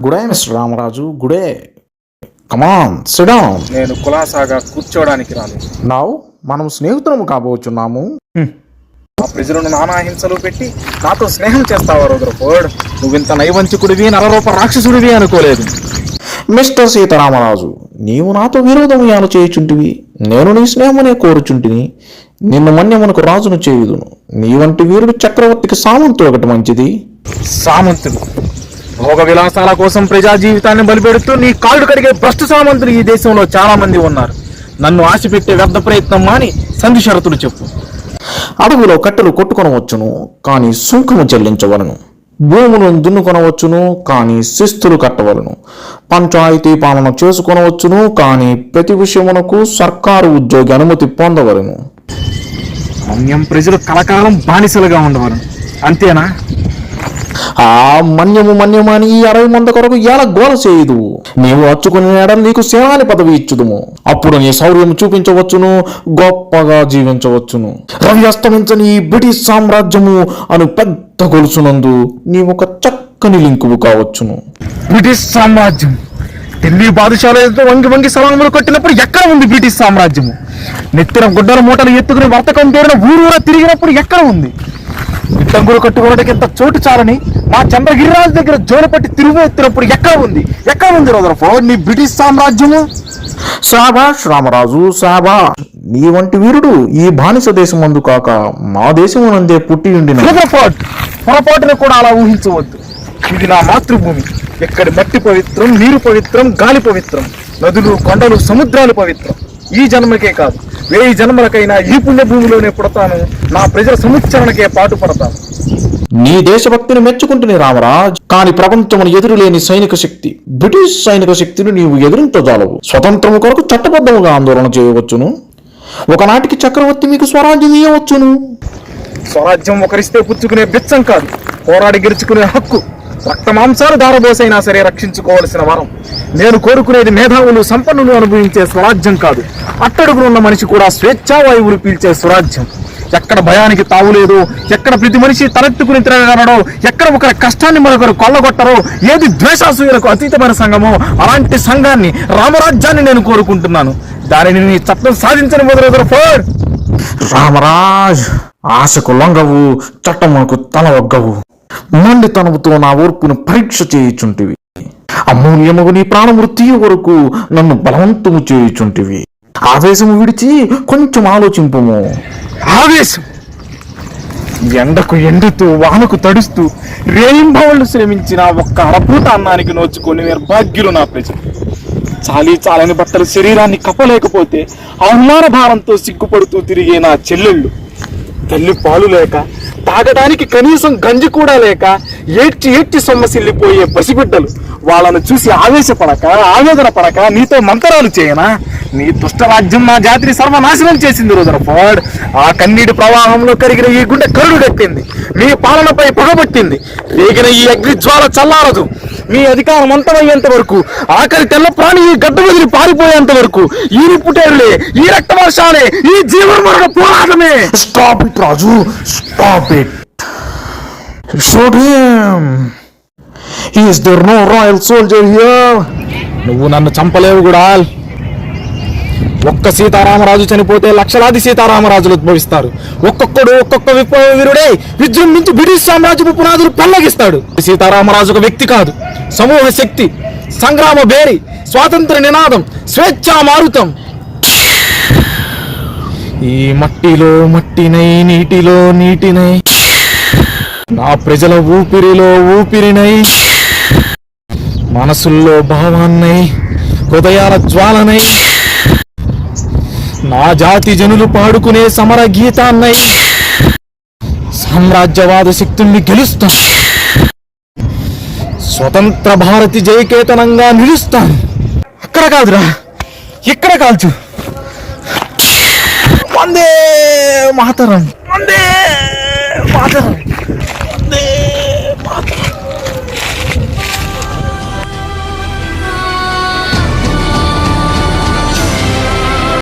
గుడే mister Ramaraju good day. Come on sit down. నేను కులాసాగా కూర్చోవడానికి రాను. నౌ మనం స్నేహితులము కాబోచున్నాము. ఆ ప్రజలను నానా హింసలు పెట్టి నాతో స్నేహం చేస్తావా రుద్రఫోర్డ్? నువ్వింత నైవంచకుడివి, నరరూప రాక్షసుడివి అనుకోలేదు. మిస్టర్ సీతారామరాజు, నీవు నాతో విరోధముయాలు చేయుచుంటివి, నేను నీ స్నేహమనే కోరుచుంటిని. నిన్ను మన్యమునకు రాజును చేయుదును. నీ వంటి వీరుడు చక్రవర్తికి సామంతుడు ఒకటి మంచిది. సామంతుడు భోగ విలాసాల కోసం ప్రజా జీవితాన్ని బలిపెడుతూ నీ కాళ్ళు కడిగే భ్రష్టు సామంతులు ఈ దేశంలో చాలా మంది ఉన్నారు. నన్ను ఆశ పెట్టే వ్యర్థ ప్రయత్నం మాని సంధి షరతులు చెప్పు. అడవిలో కట్టెలు కొట్టుకొనవచ్చును, కానీ సుంకము చెల్లించవలను. భూములను దున్నుకొనవచ్చును, కానీ శిస్తులు కట్టవలను. పంచాయతీ పాలన చేసుకొనవచ్చును, కానీ ప్రతి విషయమునకు సర్కారు ఉద్యోగి అనుమతి పొందవలను. మన్యం ప్రజలు కలకాలం బానిసలుగా ఉండవలను, అంతేనా? ఆ మన్యము అని ఈ 60 మంది కొరకు ఎలా గోల చేయదు. నీవు అచ్చుకునే ఎడలు నీకు సేనాని పదవి ఇచ్చుదుము. అప్పుడు నీ శౌర్యం చూపించవచ్చును, గొప్పగా జీవించవచ్చును. రవి అస్తమించని ఈ బ్రిటిష్ సామ్రాజ్యము అను పెద్ద గొలుసునందు నీ ఒక చక్కని లింకువు కావచ్చును. బ్రిటిష్ సామ్రాజ్యం ఢిల్లీ బాదుషాలతో వంగి సలాములు కొట్టినప్పుడు ఎక్కడ ఉంది బ్రిటిష్ సామ్రాజ్యము? నెత్తిన గుడ్డల మూటలు ఎత్తుకుని వర్తకం పేరున ఊరూరా తిరిగినప్పుడు ఎక్కడ ఉంది? ఇట్టంగులు కట్టుకోవడానికి ఎంత చోటు చాలని మా చంద్రగిరిరాజు దగ్గర జోలు పట్టి తిరుగు ఎత్తినప్పుడు ఎక్కడ ఉంది రుద్రఫోర్డ్ నీ బ్రిటిష్ సామ్రాజ్యము? శాబాష్ రామరాజు శాబాష్. నీ వంటి వీరుడు ఈ బానిస దేశమందు కాక మా దేశమునందే పుట్టి ఉండిన. రుద్రఫోర్డ్, పొరపాటును కూడా అలా ఊహించవద్దు. ఇది నా మాతృభూమి. ఎక్కడి మట్టి పవిత్రం, నీరు పవిత్రం, గాలి పవిత్రం, నదులు, కొండలు, సముద్రాలు పవిత్రం. ఈ జన్మకే కాదు, 1000 జన్మలకైనా ఈ పుణ్యభూమిలోనే పుడతాను. నా ప్రజల సముచ్చరణకే పాటు పడతాను. నీ దేశభక్తిని మెచ్చుకుంటుని రామరాజ్, కాని ప్రపంచమును ఎదురులేని సైనిక శక్తి, బ్రిటిష్ సైనిక శక్తిని నీవు ఎదురించజాలవు. స్వతంత్రము కొరకు చట్టబద్ధముగా ఆందోళన చేయవచ్చును. ఒకనాటికి చక్రవర్తి మీకు స్వరాజ్యం ఇవ్వవచ్చును. స్వరాజ్యం ఒకరిస్తే పుచ్చుకునే బిచ్చం కాదు, పోరాడి గెలుచుకునే హక్కు. రక్త మాంసాలు దారబోసైనా సరే రక్షించుకోవలసిన వరం. నేను కోరుకునేది మేధావులు, సంపన్నులు అనుభవించే స్వరాజ్యం కాదు, అట్టడుగునున్న మనిషి కూడా స్వేచ్ఛావాయువులు పీల్చే స్వరాజ్యం. ఎక్కడ భయానికి తావులేదు, ఎక్కడ ప్రతి మనిషి తలెత్తుకుని తిరగలడో, ఎక్కడ ఒకరి కష్టాన్ని మరొకరు కొల్లగొట్టరో, ఏది ద్వేషాసూయలకు అతీతమైన సంఘమో అలాంటి సంఘాన్ని, రామరాజ్యాన్ని నేను కోరుకుంటున్నాను. దానిని నీ చట్టం సాధించని రుద్రఫోర్డ్. రామరాజ్, ఆశకు లొంగవు, చట్టమునకు తల ఒగ్గవు. మండితనముతో నా ఓర్పును పరీక్ష చేయుచుంటివి. అమూల్యముగు నీ ప్రాణమృత్యు వరకు నన్ను బలవంతము చేయుచుంటివి. ఆవేశము విడిచి కొంచెం ఆలోచింపుము. ఆవేశం ఎండకు ఎండుతూ, వానకు తడుస్తూ, రేయింబవళ్లు శ్రమించిన ఒక్క అరపూట అన్నానికి నోచుకొని నిర్భాగ్యులు నా ప్రజలు. చాలని బట్టలు శరీరాన్ని కప్పలేకపోతే అవమాన భారంతో సిగ్గుపడుతూ తిరిగే నా చెల్లెళ్ళు. తల్లి పాలు లేక, తాగడానికి కనీసం గంజి కూడా లేక ఏడ్చి సొమ్మసిల్లిపోయే పసిబిడ్డలు. వాళ్ళను చూసి ఆవేదన పడక నీతో మంతరాలు చేయనా? నీ దుష్టరాజ్యం నా జాతిని సర్వనాశనం చేసింది రుద్రఫోర్డ్. ఆ కన్నీటి ప్రవాహంలో కరిగిన ఈ గుండె కరుడు కట్టింది. మీ పాలనపై పగబట్టింది. రేగిన ఈ అగ్నిజ్వాల చల్లారదు. మీ అధికారం అంతమయ్యేంత వరకు, ఆఖరి తెల్ల ప్రాణి ఈ గడ్డ వదిలి పారిపోయేంత వరకు ఈ నిప్పుటేరులే, ఈ రక్తవర్షాలే, ఈ జీవన్మరణ పోరాటమే. Stop it Raju, stop it. Shoot him. Is there no royal soldier here? నువ్వు నన్ను చంపలేవు గుడాల్. ఒక్క సీతారామరాజు చనిపోతే లక్షలాది సీతారామరాజులు ఉద్భవిస్తారు. ఒక్కొక్క విప్లవ వీరుడే విజృంభించి బ్రిటిష్ సామ్రాజ్యపు పునాదులు పెళ్లగిస్తాడు. సీతారామరాజు ఒక వ్యక్తి కాదు, సమూహ శక్తి, సంగ్రామ బేరి, స్వాతంత్ర నినాదం, స్వేచ్ఛా మారుతం. ఈ మట్టిలో మట్టినై, నీటిలో నీటినై, నా ప్రజల ఊపిరిలో ఊపిరినై, మనసుల్లో భావాన్నై, హృదయాల జ్వాలనై, నా జాతి జనులు పాడుకునే సమర గీతాన్నై సామ్రాజ్యవాద శక్తుల్ని గెలుస్తాను. స్వతంత్ర భారతి జయకేతనంగా నిలుస్తాను. అక్కడ కాదురా, ఇక్కడ కాల్చు. వందే మాతరం, వందే మాతరం.